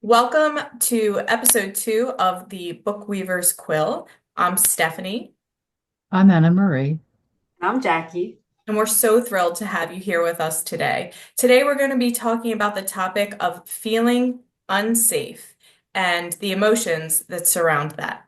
Welcome to episode 2 of the Bookweaver's Quill. I'm Stephanie, I'm Anna Marie. I'm Jackie. and we're so thrilled to have you here with us today. Today, we're going to be talking about the topic of feeling unsafe and the emotions that surround that.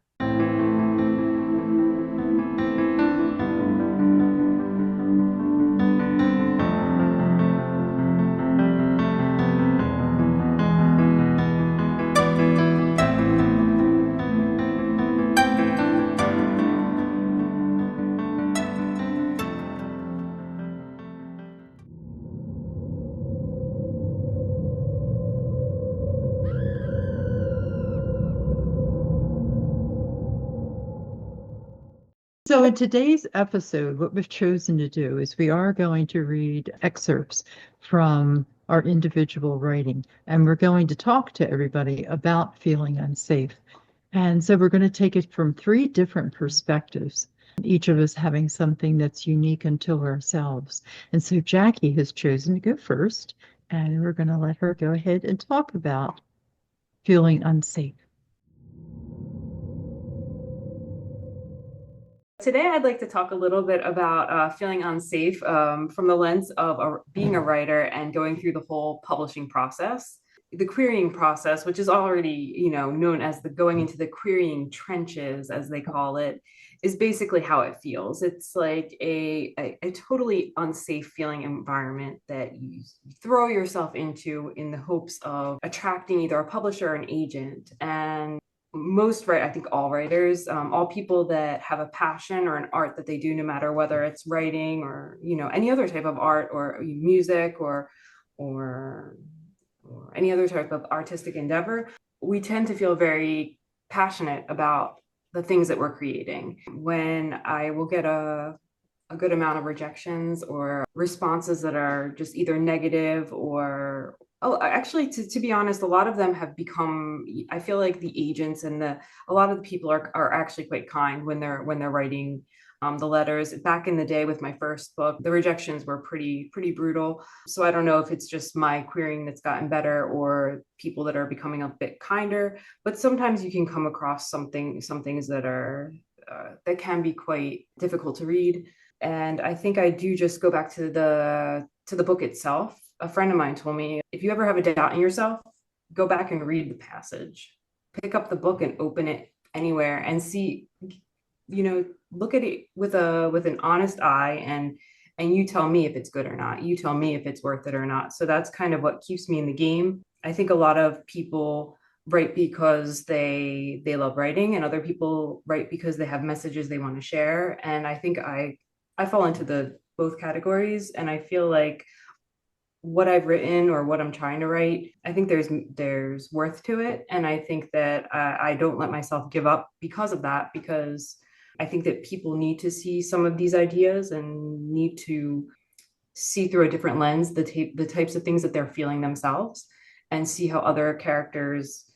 So, in today's episode, what we've chosen to do is we are going to read excerpts from our individual writing, and we're going to talk to everybody about feeling unsafe. And so, we're going to take it from three different perspectives, each of us having something that's unique unto ourselves. And so, Jackie has chosen to go first, and we're going to let her go ahead and talk about feeling unsafe. Today, I'd like to talk a little bit about feeling unsafe from the lens of being a writer and going through the whole publishing process. The querying process, which is already, known as the going into the querying trenches, as they call it, is basically how it feels. It's like a totally unsafe feeling environment that you throw yourself into in the hopes of attracting either a publisher or an agent. And I think all writers, all people that have a passion or an art that they do, no matter whether it's writing or any other type of art or music or any other type of artistic endeavor, we tend to feel very passionate about the things that we're creating. When I will get a good amount of rejections or responses that are just either negative or actually, to be honest, a lot of them have become, I feel like the agents and a lot of the people are actually quite kind when they're writing the letters. Back in the day with my first book, the rejections were pretty brutal. So I don't know if it's just my querying that's gotten better or people that are becoming a bit kinder, but sometimes you can come across some things that are that can be quite difficult to read. And I think I do just go back to the book itself. A friend of mine told me, if you ever have a doubt in yourself, go back and read the passage. Pick up the book and open it anywhere and see, look at it with an honest eye, and you tell me if it's good or not. You tell me if it's worth it or not. So that's kind of what keeps me in the game. I think a lot of people write because they love writing, and other people write because they have messages they want to share. And I think I fall into the both categories, and I feel like what I've written or what I'm trying to write, I think there's worth to it, and I think that I don't let myself give up because of that, because I think that people need to see some of these ideas and need to see through a different lens the types of things that they're feeling themselves, and see how other characters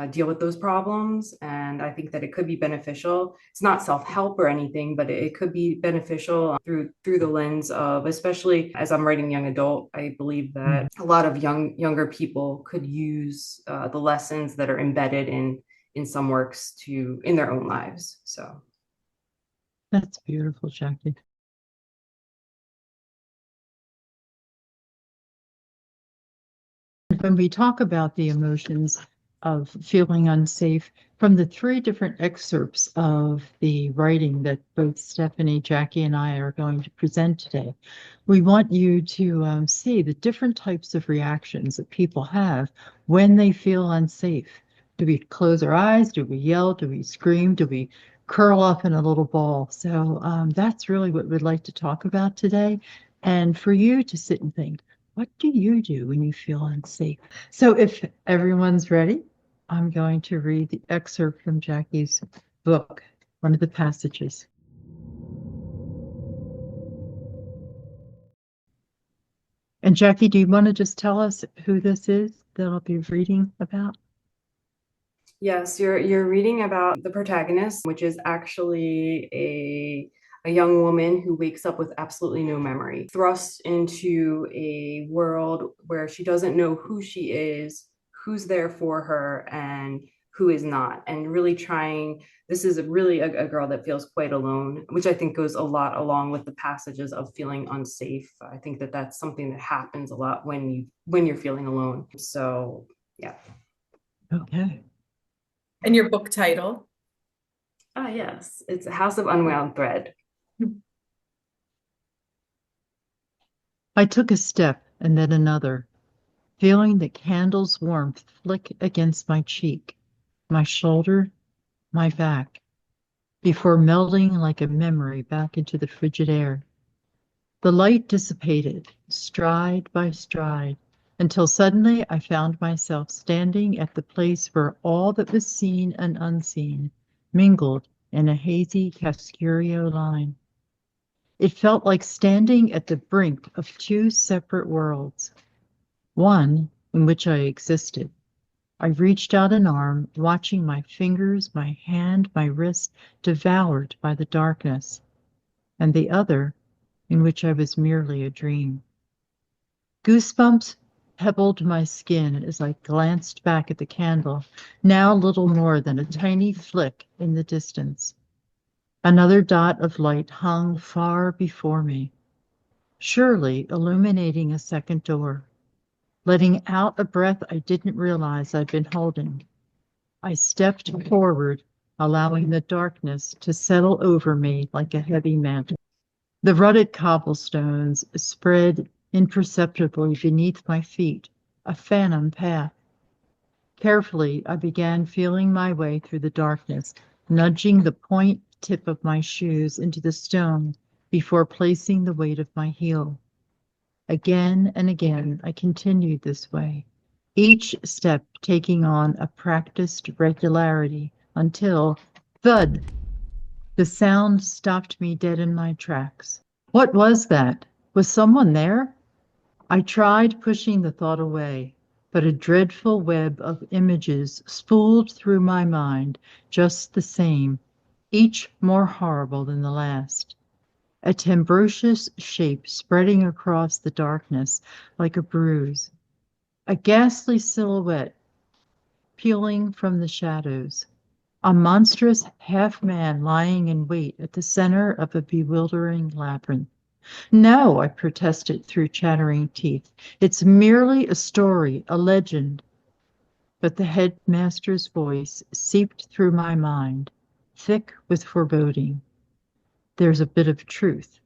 deal with those problems. And I think that it could be beneficial. It's not self-help or anything, but it could be beneficial through the lens of, especially as I'm writing young adult, I believe that a lot of younger people could use the lessons that are embedded in some works to in their own lives. So That's beautiful, Jackie. When we talk about the emotions of feeling unsafe from the three different excerpts of the writing that both Stephanie, Jackie, and I are going to present today, we want you to see the different types of reactions that people have when they feel unsafe. Do we close our eyes? Do we yell? Do we scream? Do we curl up in a little ball? So that's really what we'd like to talk about today. And for you to sit and think, what do you do when you feel unsafe? So if everyone's ready, I'm going to read the excerpt from Jackie's book, one of the passages. And Jackie, do you want to just tell us who this is that I'll be reading about? yes, you're reading about the protagonist, which is actually a young woman who wakes up with absolutely no memory, thrust into a world where she doesn't know who she is, who's there for her and who is not, and really trying. This is really a girl that feels quite alone, which I think goes a lot along with the passages of feeling unsafe. I think that that's something that happens a lot when you're feeling alone. So yeah. Okay. And your book title? Ah, yes, it's a House of Unwound Thread. I took a step and then another, feeling the candle's warmth flick against my cheek, my shoulder, my back, before melting like a memory back into the frigid air. The light dissipated, stride by stride, until suddenly I found myself standing at the place where all that was seen and unseen mingled in a hazy Cascurio line. It felt like standing at the brink of two separate worlds, one in which I existed. I reached out an arm, watching my fingers, my hand, my wrist devoured by the darkness, and the other in which I was merely a dream. Goosebumps pebbled my skin as I glanced back at the candle, now little more than a tiny flick in the distance. Another dot of light hung far before me, surely illuminating a second door, letting out a breath I didn't realize I'd been holding. I stepped forward, allowing the darkness to settle over me like a heavy mantle. The rutted cobblestones spread imperceptibly beneath my feet, a phantom path. Carefully, I began feeling my way through the darkness, nudging the point tip of my shoes into the stone before placing the weight of my heel. Again and again, I continued this way, each step taking on a practiced regularity until, thud, the sound stopped me dead in my tracks. What was that? Was someone there? I tried pushing the thought away, but a dreadful web of images spooled through my mind just the same, each more horrible than the last. A tembrosius shape spreading across the darkness like a bruise. A ghastly silhouette peeling from the shadows. A monstrous half-man lying in wait at the center of a bewildering labyrinth. No, I protested through chattering teeth. It's merely a story, a legend. But the headmaster's voice seeped through my mind, thick with foreboding. There's a bit of truth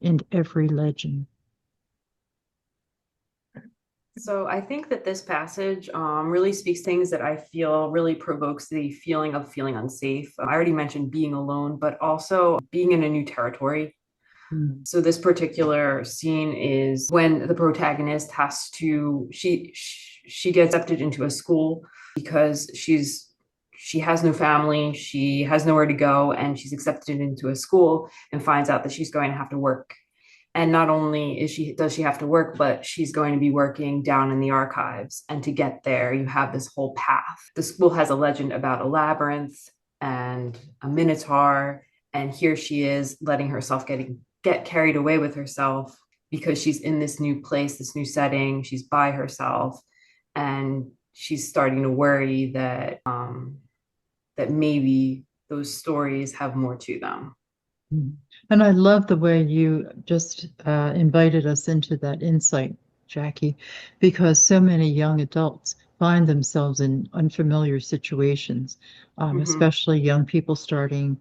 in every legend. So I think that this passage really speaks things that I feel really provokes the feeling of feeling unsafe. I already mentioned being alone, but also being in a new territory. Mm. So this particular scene is when the protagonist has to she gets accepted into a school because she has no family, she has nowhere to go, and she's accepted into a school and finds out that she's going to have to work. And not only does she have to work, but she's going to be working down in the archives. And to get there, you have this whole path. The school has a legend about a labyrinth and a minotaur, and here she is letting herself get carried away with herself because she's in this new place, this new setting. She's by herself, and she's starting to worry that that maybe those stories have more to them. And I love the way you just invited us into that insight, Jackie, because so many young adults find themselves in unfamiliar situations, Mhm. especially young people starting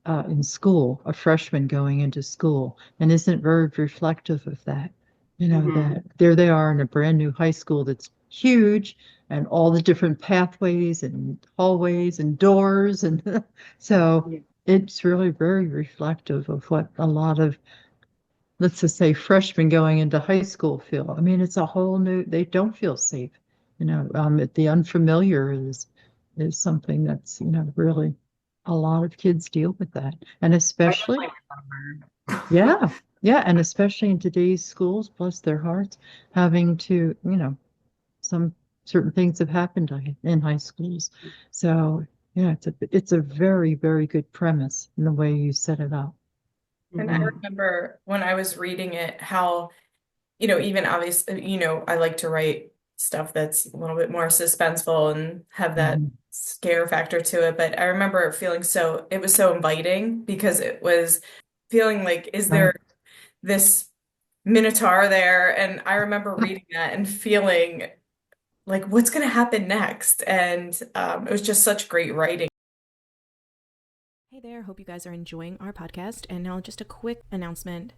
in school, a freshman going into school, and isn't very reflective of that. You know, Mhm. that there they are in a brand new high school that's huge and all the different pathways and hallways and doors. And so Yeah. it's really very reflective of what a lot of, let's just say, freshmen going into high school feel. I mean, it's a whole new, they don't feel safe. The unfamiliar is something that's, really a lot of kids deal with that. And I especially, definitely remember. yeah, yeah, and especially in today's schools, bless their hearts, having to, some certain things have happened in high schools. So yeah, it's a very, very good premise in the way you set it up. And I Mhm. remember when I was reading it, how, even obviously, I like to write stuff that's a little bit more suspenseful and have that Mhm. scare factor to it. But I remember feeling it was so inviting because it was feeling like, is Right. there this Minotaur there? And I remember reading that and feeling like, what's going to happen next? And it was just such great writing. Hey there, hope you guys are enjoying our podcast. And now, just a quick announcement.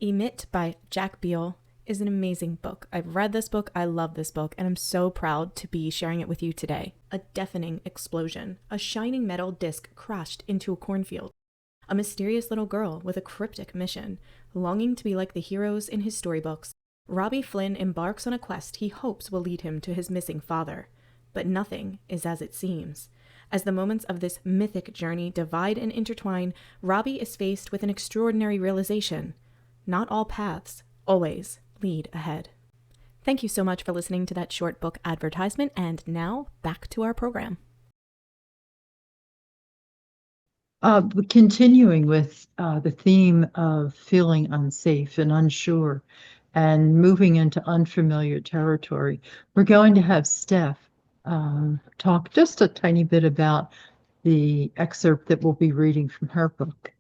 Emit by Jack Beale is an amazing book. I've read this book, I love this book, and I'm so proud to be sharing it with you today. A deafening explosion. A shining metal disc crashed into a cornfield. A mysterious little girl with a cryptic mission, longing to be like the heroes in his storybooks. Robbie Flynn embarks on a quest he hopes will lead him to his missing father. But nothing is as it seems. As the moments of this mythic journey divide and intertwine, Robbie is faced with an extraordinary realization. Not all paths always lead ahead. Thank you so much for listening to that short book advertisement, and now back to our program. Continuing with the theme of feeling unsafe and unsure and moving into unfamiliar territory, we're going to have Steph talk just a tiny bit about the excerpt that we'll be reading from her book.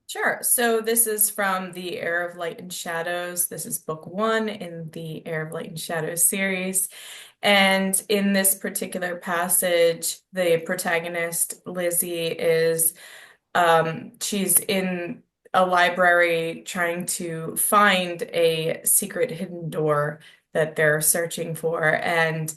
Sure. So this is from the Air of Light and Shadows. This is book one in the Air of Light and Shadows series. And in this particular passage, the protagonist, Lizzie, is she's in a library trying to find a secret hidden door that they're searching for. And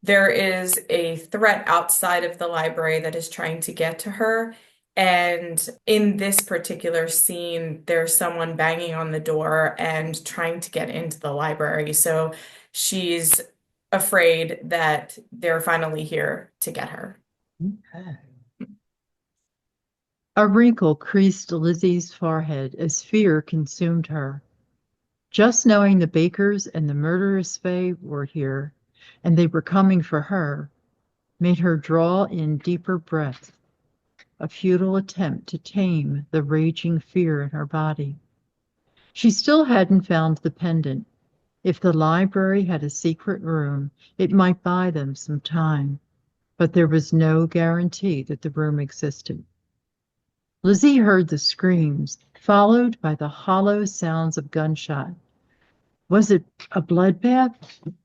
there is a threat outside of the library that is trying to get to her. And in this particular scene, there's someone banging on the door and trying to get into the library. So she's afraid that they're finally here to get her. Okay. A wrinkle creased Lizzie's forehead as fear consumed her. Just knowing the Bakers and the murderous Fae were here, and they were coming for her, made her draw in deeper breaths, a futile attempt to tame the raging fear in her body. She still hadn't found the pendant. If the library had a secret room, it might buy them some time, but there was no guarantee that the room existed. Lizzie heard the screams, followed by the hollow sounds of gunshot. Was it a bloodbath?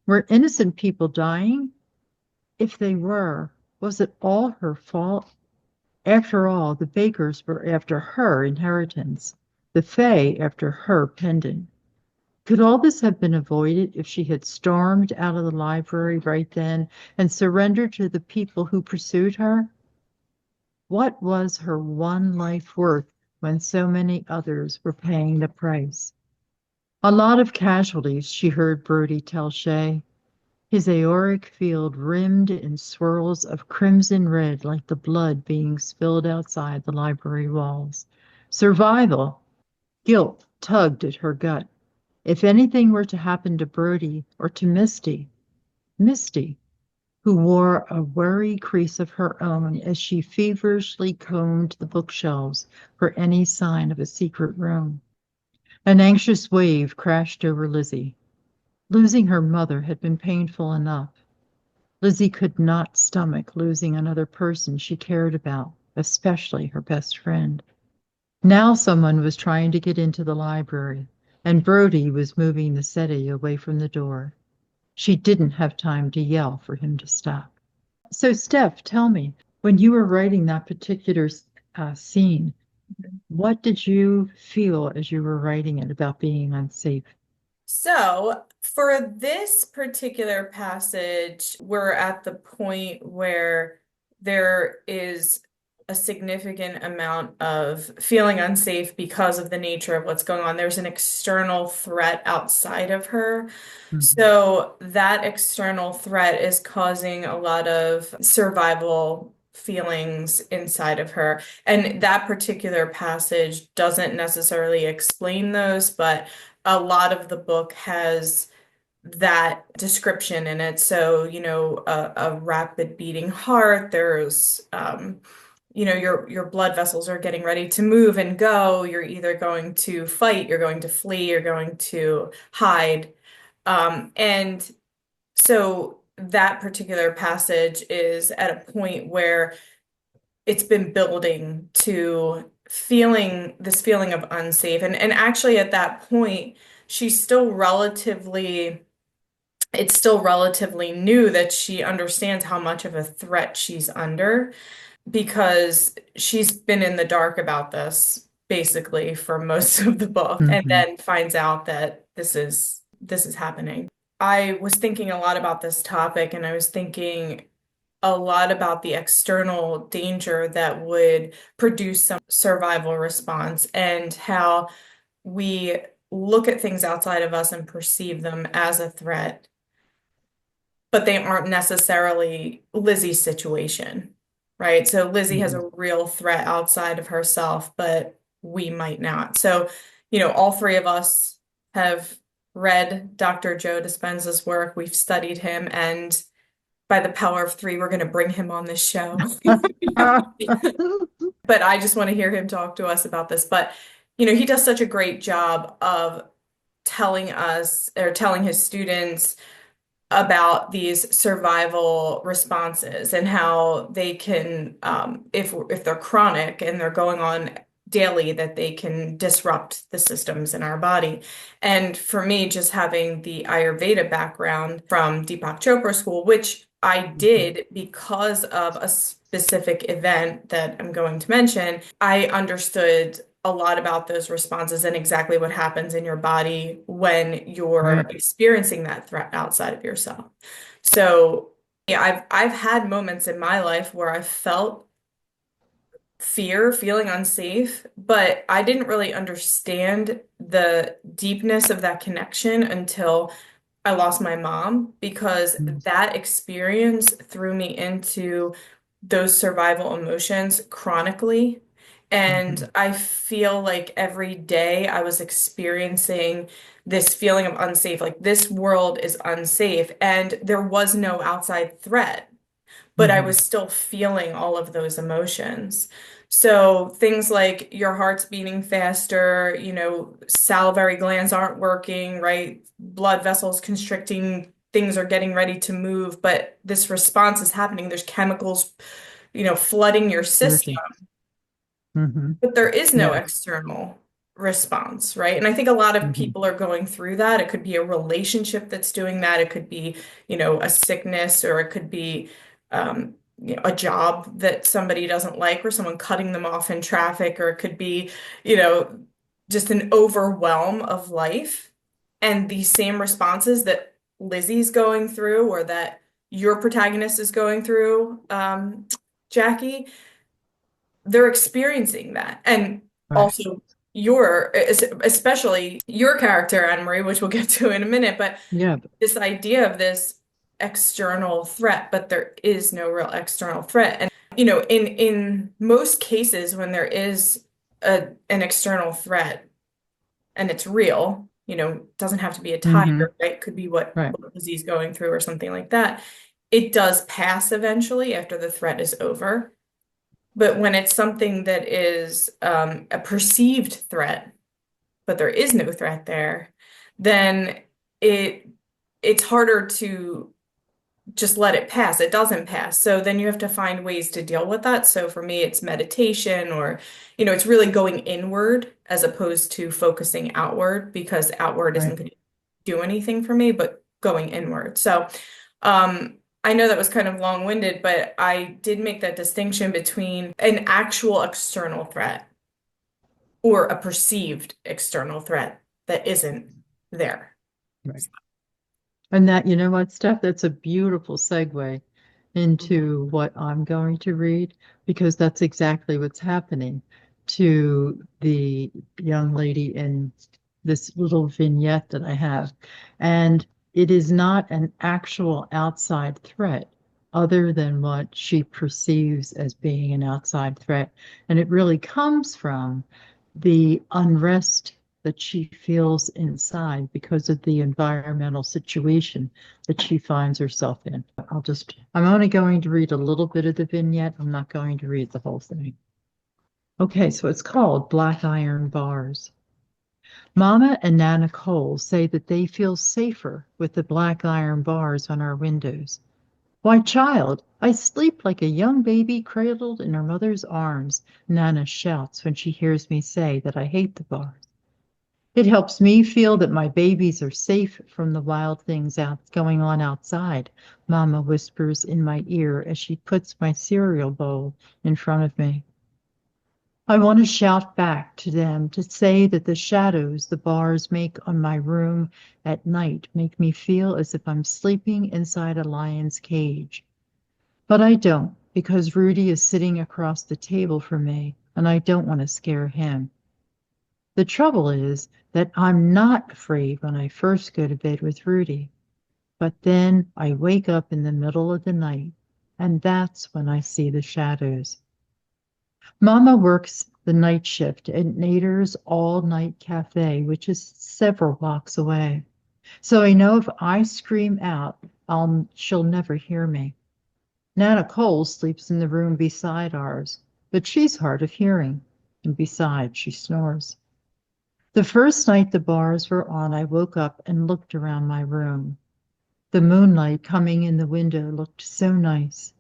Were innocent people dying? If they were, was it all her fault? After all, the Bakers were after her inheritance, the Fae after her pendant. Could all this have been avoided if she had stormed out of the library right then and surrendered to the people who pursued her? What was her one life worth when so many others were paying the price? A lot of casualties, she heard Brody tell Shay. His aoric field rimmed in swirls of crimson red like the blood being spilled outside the library walls. Survival. Guilt tugged at her gut. If anything were to happen to Brody or to Misty, who wore a worry crease of her own as she feverishly combed the bookshelves for any sign of a secret room. An anxious wave crashed over Lizzie. Losing her mother had been painful enough. Lizzie could not stomach losing another person she cared about, especially her best friend. Now someone was trying to get into the library, and Brody was moving the settee away from the door. She didn't have time to yell for him to stop. So, Steph, tell me, when you were writing that particular scene, what did you feel as you were writing it about being unsafe? So, for this particular passage, we're at the point where there is a significant amount of feeling unsafe because of the nature of what's going on. There's an external threat outside of her. Mhm. So, that external threat is causing a lot of survival feelings inside of her. And that particular passage doesn't necessarily explain those, but a lot of the book has that description in it. So, a rapid beating heart, there's your blood vessels are getting ready to move and go. You're either going to fight, you're going to flee, you're going to hide. And So that particular passage is at a point where it's been building to this feeling of unsafe. And actually at that point, she's still relatively, it's still relatively new that she understands how much of a threat she's under because she's been in the dark about this basically for most of the book and Mm-hmm. then finds out that this is happening. I was thinking a lot about this topic and I was thinking a lot about the external danger that would produce some survival response and how we look at things outside of us and perceive them as a threat, but they aren't necessarily Lizzie's situation, right? So Lizzie has a real threat outside of herself, but we might not. So, all three of us have read Dr. Joe Dispenza's work. We've studied him, and by the power of three, we're going to bring him on this show. But I just want to hear him talk to us about this. But, he does such a great job of telling us or telling his students about these survival responses and how they can, if they're chronic and they're going on daily, that they can disrupt the systems in our body. And for me, just having the Ayurveda background from Deepak Chopra school, which I did because of a specific event that I'm going to mention, I understood a lot about those responses and exactly what happens in your body when you're Right. experiencing that threat outside of yourself. So, yeah, I've had moments in my life where I felt fear, feeling unsafe, but I didn't really understand the deepness of that connection until I lost my mom because Mm. that experience threw me into those survival emotions chronically. Mhm. And I feel like every day I was experiencing this feeling of unsafe, like this world is unsafe, and there was no outside threat, but I was Mhm. still feeling all of those emotions. So things like your heart's beating faster, salivary glands aren't working, right? Blood vessels constricting, things are getting ready to move, but this response is happening. There's chemicals, flooding your system. Surgeon. Mhm. But there is no Yeah. external response, right? And I think a lot of Mhm. people are going through that. It could be a relationship that's doing that. It could be, a sickness, or it could be a job that somebody doesn't like, or someone cutting them off in traffic, or it could be, you know, just an overwhelm of life. And these same responses that Lizzie's going through, or that your protagonist is going through, Jackie, they're experiencing that. And Right. also especially your character, Anne Marie, which we'll get to in a minute, but Yeah. this idea of this external threat, but there is no real external threat. And in most cases when there is an external threat and it's real, doesn't have to be a Mhm. tiger, right? Could be what Right. Lizzie's going through or something like that. It does pass eventually after the threat is over. But when it's something that is a perceived threat, but there is no threat there, then it it's harder to just let it pass. It doesn't pass. So then you have to find ways to deal with that. So for me, it's meditation, or, it's really going inward as opposed to focusing outward, because outward isn't Right. going to do anything for me, but going inward. So I know that was kind of long-winded, but I did make that distinction between an actual external threat or a perceived external threat that isn't there. Right. And that, you know what, Steph, that's a beautiful segue into what I'm going to read, because that's exactly what's happening to the young lady in this little vignette that I have. And it is not an actual outside threat other than what she perceives as being an outside threat. And it really comes from the unrest that she feels inside because of the environmental situation that she finds herself in. I'm only going to read a little bit of the vignette. I'm not going to read the whole thing. Okay, so it's called Black Iron Bars. Mama and Nana Cole say that they feel safer with the black iron bars on our windows. Why, child, I sleep like a young baby cradled in her mother's arms, Nana shouts when she hears me say that I hate the bars. It helps me feel that my babies are safe from the wild things going on outside, Mama whispers in my ear as she puts my cereal bowl in front of me. I want to shout back to them to say that the shadows the bars make on my room at night make me feel as if I'm sleeping inside a lion's cage. But I don't, because Rudy is sitting across the table from me, and I don't want to scare him. The trouble is that I'm not afraid when I first go to bed with Rudy, but then I wake up in the middle of the night, and that's when I see the shadows. Mama works the night shift at Nader's all-night cafe, which is several blocks away. So I know if I scream out, she'll never hear me. Nana Cole sleeps in the room beside ours, but she's hard of hearing, and besides, she snores. The first night the bars were on, I woke up and looked around my room. The moonlight coming in the window looked so nice,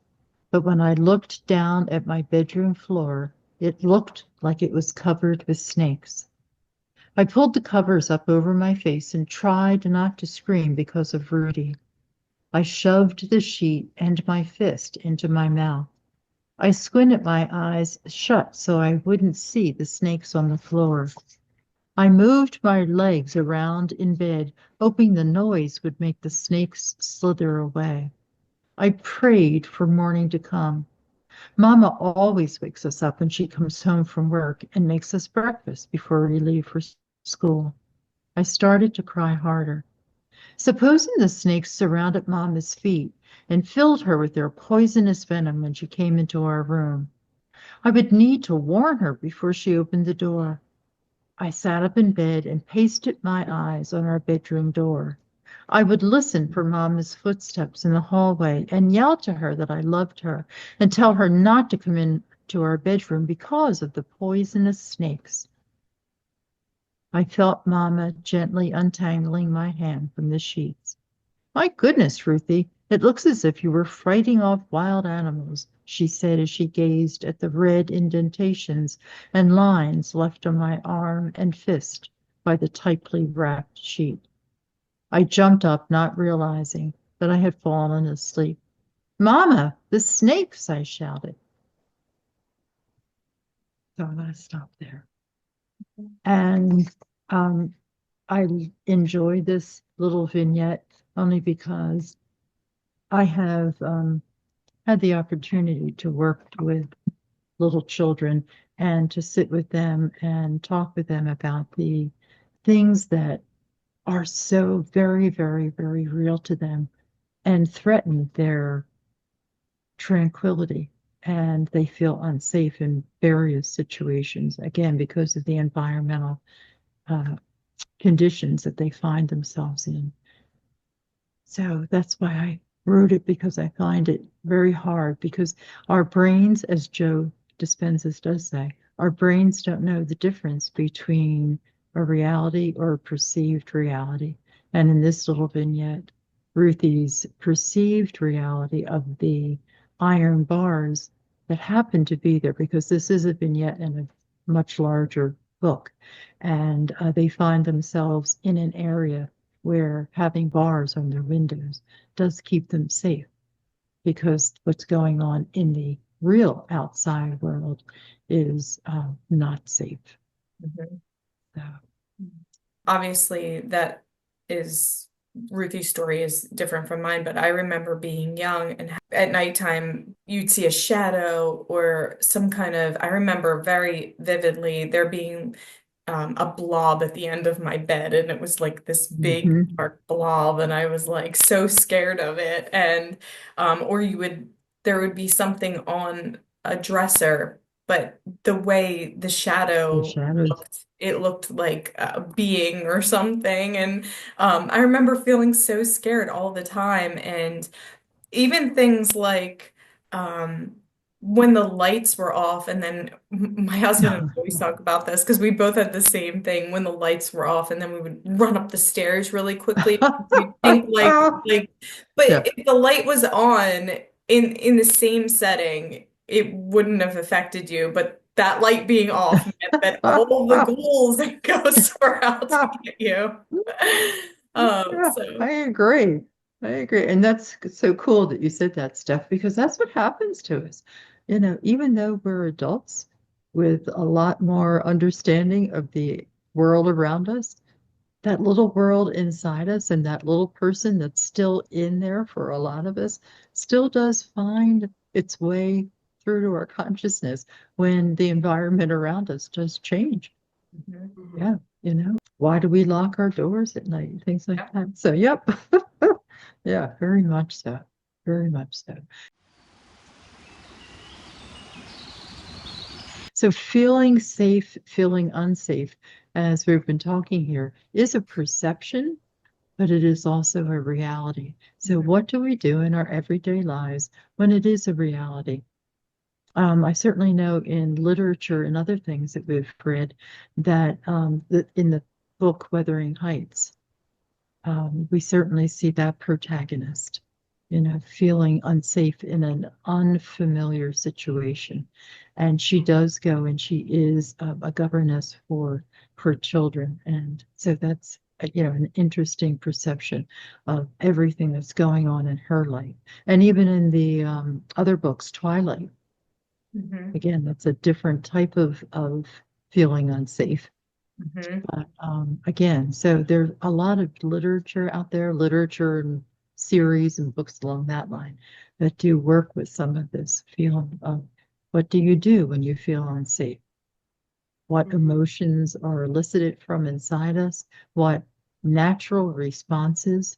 but when I looked down at my bedroom floor, it looked like it was covered with snakes. I pulled the covers up over my face and tried not to scream because of Rudy. I shoved the sheet and my fist into my mouth. I squinted my eyes shut so I wouldn't see the snakes on the floor. I moved my legs around in bed, hoping the noise would make the snakes slither away. I prayed for morning to come. Mama always wakes us up when she comes home from work and makes us breakfast before we leave for school. I started to cry harder. Supposing the snakes surrounded Mama's feet and filled her with their poisonous venom when she came into our room. I would need to warn her before she opened the door. I sat up in bed and pasted my eyes on our bedroom door. I would listen for Mama's footsteps in the hallway and yell to her that I loved her and tell her not to come into our bedroom because of the poisonous snakes. I felt Mama gently untangling my hand from the sheets. My goodness, Ruthie, it looks as if you were fighting off wild animals, she said as she gazed at the red indentations and lines left on my arm and fist by the tightly wrapped sheet. I jumped up, not realizing that I had fallen asleep. Mama, the snakes, I shouted. So I'm going to stop there. And I enjoy this little vignette only because I have had the opportunity to work with little children and to sit with them and talk with them about the things that are so very, very, very real to them and threaten their tranquility. And they feel unsafe in various situations, again, because of the environmental uh, conditions that they find themselves in. So that's why I wrote it, because I find it very hard, because our brains, as Joe Dispenza does say, our brains don't know the difference between a reality or a perceived reality. And in this little vignette, Ruthie's perceived reality of the iron bars that happen to be there, because this is a vignette in a much larger book. And they find themselves in an area where having bars on their windows does keep them safe, because what's going on in the real outside world is not safe. Mhm. So, Obviously, that is Ruthie's story is different from mine, but I remember being young and at nighttime you'd see a shadow or some kind of, I remember very vividly there being a blob at the end of my bed, and it was like this big mhm. dark blob, and I was like so scared of it. And or there would be something on a dresser, but the way the The shadow shadows. looked, it looked like a being or something. And I remember feeling so scared all the time. And even things like when the lights were off, and then my husband and I always talk about this because we both had the same thing when the lights were off, and then we would run up the stairs really quickly. You think but Yeah. if the light was on in the same setting, it wouldn't have affected you. But that light being off meant that all the ghouls and ghosts were out to get you. Yeah, So I agree. I agree. And that's so cool that you said that, Steph, because that's what happens to us. Even though we're adults with a lot more understanding of the world around us, that little world inside us and that little person that's still in there for a lot of us still does find its way through to our consciousness when the environment around us does change. mhm. Mhm. Yeah, why do we lock our doors at night? Things like that. So, yep. Yeah, very much so. Very much so. So, feeling safe, feeling unsafe, as we've been talking here, is a perception, but it is also a reality. So, Mhm. what do we do in our everyday lives when it is a reality? I certainly know in literature and other things that we've read that in the book Wuthering Heights, we certainly see that protagonist, feeling unsafe in an unfamiliar situation. And she does go and she is a governess for children. And so that's, an interesting perception of everything that's going on in her life. And even in the other books, Twilight, Mhm. again, that's a different type of feeling unsafe. Mhm. But again, so there's a lot of literature out there, literature and series and books along that line that do work with some of this feeling of what do you do when you feel unsafe? What Mhm. emotions are elicited from inside us? What natural responses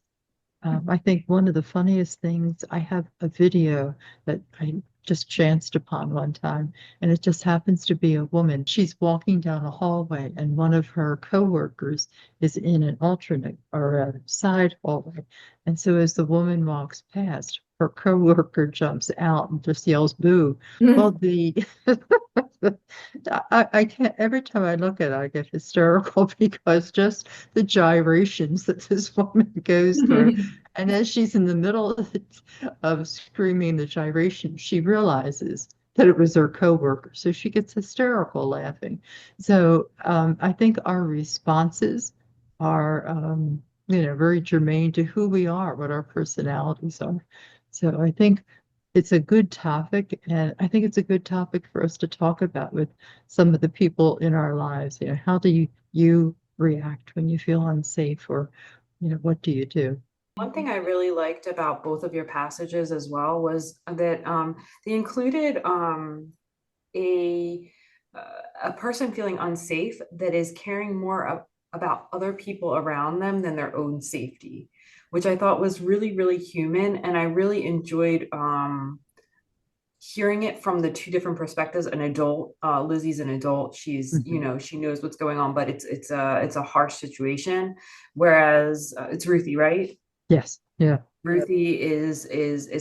I think one of the funniest things, I have a video that I just chanced upon one time, and it just happens to be a woman. She's walking down a hallway, and one of her coworkers is in an alternate or a side hallway. And so as the woman walks past, her coworker jumps out and just yells, "Boo." Well, I can't, every time I look at it, I get hysterical because just the gyrations that this woman goes through. And as she's in the middle of screaming the gyration, she realizes that it was her coworker. So she gets hysterical laughing. So I think our responses are, very germane to who we are, what our personalities are. So I think it's a good topic, and I think it's a good topic for us to talk about with some of the people in our lives. How do you react when you feel unsafe, or what do you do? One thing I really liked about both of your passages as well was that they included a a person feeling unsafe that is caring more about other people around them than their own safety, which I thought was really, really human, and I really enjoyed hearing it from the two different perspectives. An adult, Lizzie's an adult, she's, Mhm. she knows what's going on, but it's a harsh situation, whereas it's Ruthie, right? Yes. Yeah. Ruthie is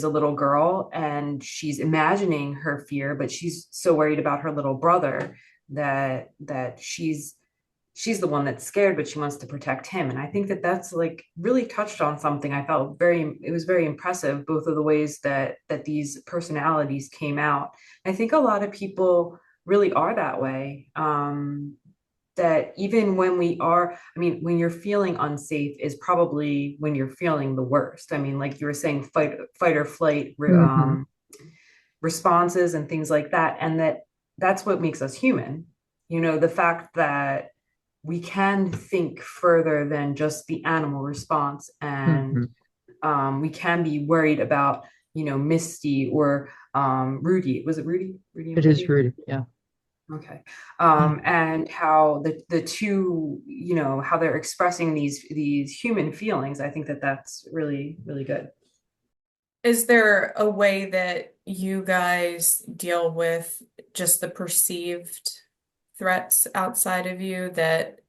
a little girl, and she's imagining her fear, but she's so worried about her little brother that she's the one that's scared, but she wants to protect him. And I think that that's like really touched on something. I felt it was very impressive, both of the ways that these personalities came out. I think a lot of people really are that way. That even when we are, I mean, when you're feeling unsafe is probably when you're feeling the worst. I mean, like you were saying, fight or flight Hmm. responses and things like that. And that's what makes us human. The fact that we can think further than just the animal response, and Hmm. we can be worried about, Misty or Rudy. Was it Rudy? Rudy and It is Rudy? rude. Yeah. Okay. Yeah. And how the two, how they're expressing these human feelings. I think that that's really, really good. Is there a way that you guys deal with just the perceived threats outside of you that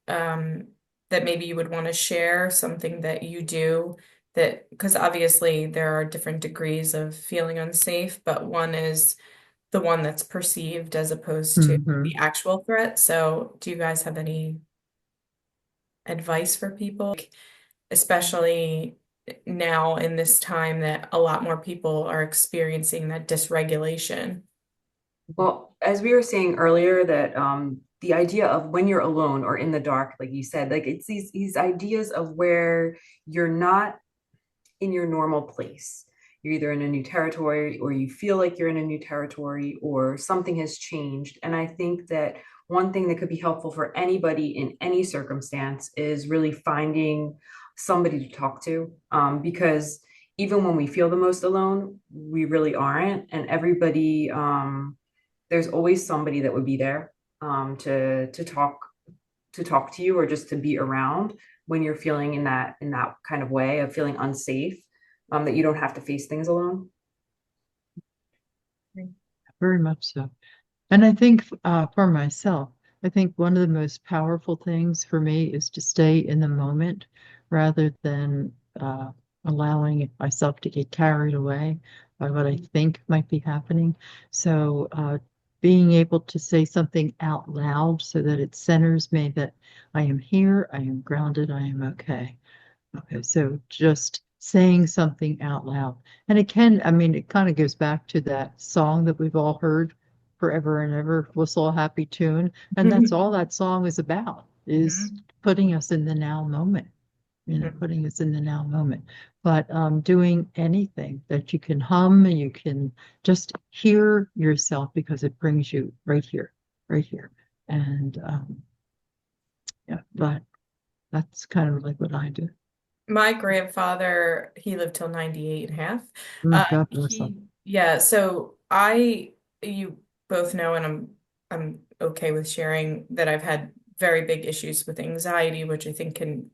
maybe you would want to share, something that you do that, because obviously there are different degrees of feeling unsafe, but one is the one that's perceived as opposed to Hmm. the actual threat. So do you guys have any advice for people, especially now in this time that a lot more people are experiencing that dysregulation? Well, as we were saying earlier, that the idea of when you're alone or in the dark, like you said, like it's these ideas of where you're not in your normal place. You're either in a new territory or you feel like you're in a new territory or something has changed. And I think that one thing that could be helpful for anybody in any circumstance is really finding somebody to talk to, because even when we feel the most alone, we really aren't. And everybody, there's always somebody that would be there, to talk to you or just to be around when you're feeling in that kind of way of feeling unsafe, that you don't have to face things alone. Very much so. And I think for myself, I think one of the most powerful things for me is to stay in the moment rather than allowing myself to get carried away by what I think might be happening. So being able to say something out loud so that it centers me that I am here, I am grounded, I am okay. Okay, so just saying something out loud. And it can, I mean, it kind of goes back to that song that we've all heard forever and ever, Whistle a Happy Tune. And that's all that song is about, is Mhm. putting us in the now moment, Mhm. putting us in the now moment. But doing anything that you can hum and you can just hear yourself because it brings you right here, right here. And yeah, but that's kind of like what I do. My grandfather, he lived till 98 and a half. God bless them. Yeah, so you both know, and I'm okay with sharing that I've had very big issues with anxiety, which I think can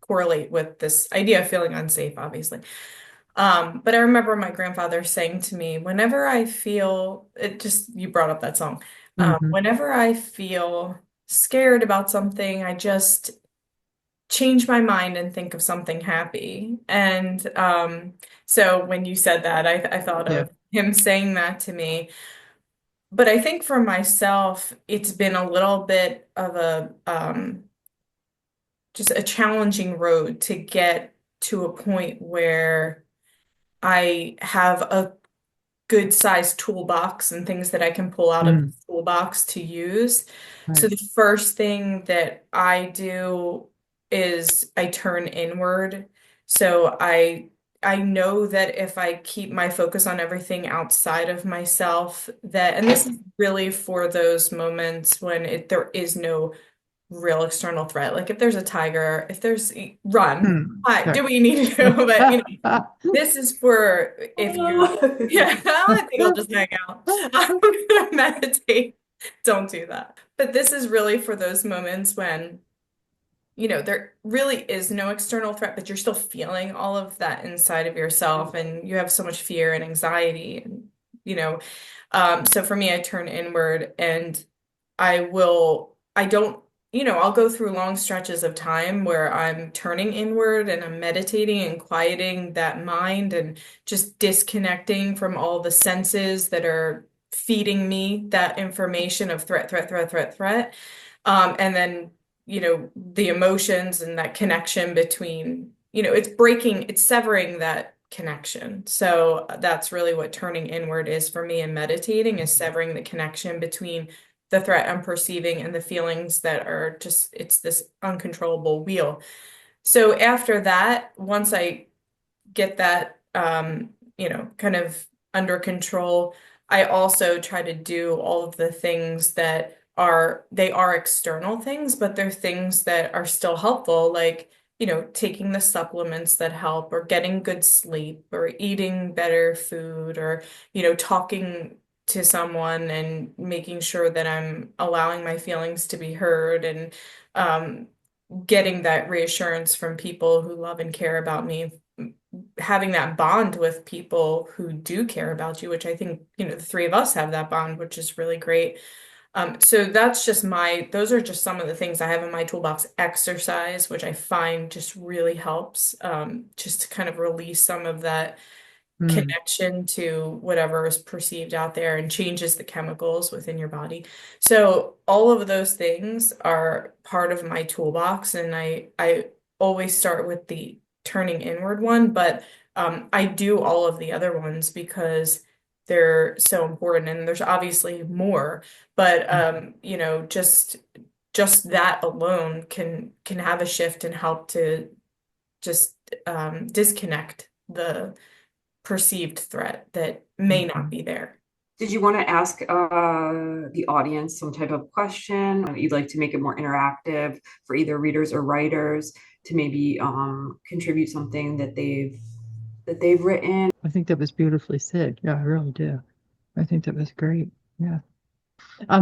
correlate with this idea of feeling unsafe, obviously. But I remember my grandfather saying to me, whenever I feel it, just you brought up that song. Hmm. Whenever I feel scared about something, I just change my mind and think of something happy. And so when you said that, I thought Yeah. of him saying that to me. But I think for myself, it's been a little bit of a just a challenging road to get to a point where I have a good sized toolbox and things that I can pull out of the Mm, toolbox to use. So right. the first thing that I do is I turn inward. So I know that if I keep my focus on everything outside of myself, that, and this is really for those moments when there is no real external threat. Like if there's a tiger, if there's run, hi, Right. do what you need to do. But this is for if you, yeah, I think I'll just hang out. I'm gonna meditate. Don't do that. But this is really for those moments when, there really is no external threat, but you're still feeling all of that inside of yourself and you have so much fear and anxiety and, you know, so for me, I turn inward and I don't, I'll go through long stretches of time where I'm turning inward and I'm meditating and quieting that mind and just disconnecting from all the senses that are feeding me that information of threat, threat, threat, threat, threat. And then, the emotions and that connection between, it's severing that connection. So that's really what turning inward is for me and meditating is severing the connection between the threat I'm perceiving and the feelings that are just, it's this uncontrollable wheel. So after that, once I get that, kind of under control, I also try to do all of the things that they are external things, but they're things that are still helpful, like, taking the supplements that help, or getting good sleep, or eating better food, or, talking to someone and making sure that I'm allowing my feelings to be heard and um, getting that reassurance from people who love and care about me, having that bond with people who do care about you, which I think, the three of us have that bond, which is really great. So those are just some of the things I have in my toolbox. Exercise, which I find just really helps, just to kind of release some of that Mm. connection to whatever is perceived out there and changes the chemicals within your body. So all of those things are part of my toolbox, and I always start with the turning inward one, but I do all of the other ones because they're so important, and there's obviously more, but just that alone can have a shift and help to just disconnect the perceived threat that may not be there. Did you want to ask the audience some type of question that you'd like to make it more interactive for either readers or writers to maybe contribute something that they've written? I think that was beautifully said. Yeah, I really do. I think that was great. Yeah.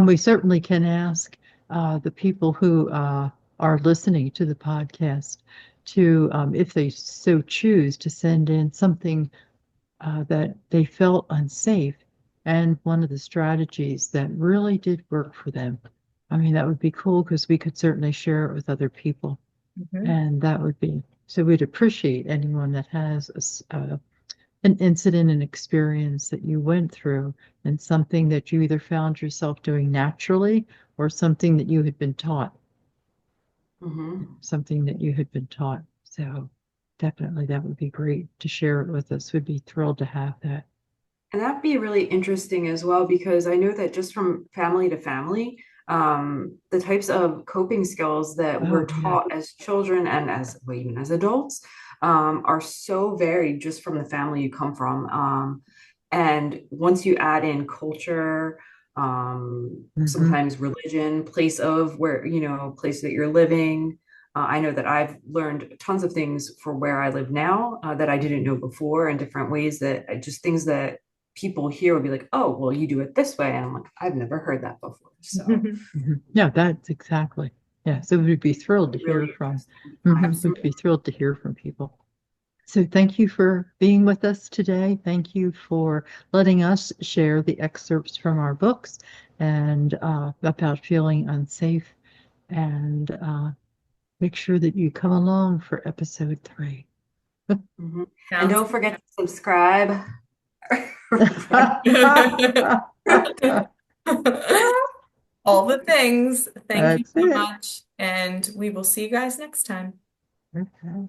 We certainly can ask the people who are listening to the podcast to, if they so choose, to send in something that they felt unsafe and one of the strategies that really did work for them. I mean, that would be cool because we could certainly share it with other people. And that would be, so we'd appreciate anyone that has an incident, an experience that you went through, and something that you either found yourself doing naturally or something that you had been taught. Something that you had been taught. So definitely that would be great to share it with us. We'd be thrilled to have that. And that'd be really interesting as well, because I know that just from family to family, the types of coping skills that we're taught as children and as well, even as adults, are so varied just from the family you come from. And once you add in culture, sometimes religion, place of where, place that you're living. I know that I've learned tons of things for where I live now that I didn't know before, in different ways that just things that people here would be like, oh, well, you do it this way. And I'm like, I've never heard that before. So Yeah, that's exactly. Yeah. So we'd be thrilled to hear really from, interesting. we'd be thrilled to hear from people. So thank you for being with us today. Thank you for letting us share the excerpts from our books and about feeling unsafe. And make sure that you come along for episode 3. And don't forget to subscribe. All the things. Thank you That's so it. much. And we will see you guys next time. Okay.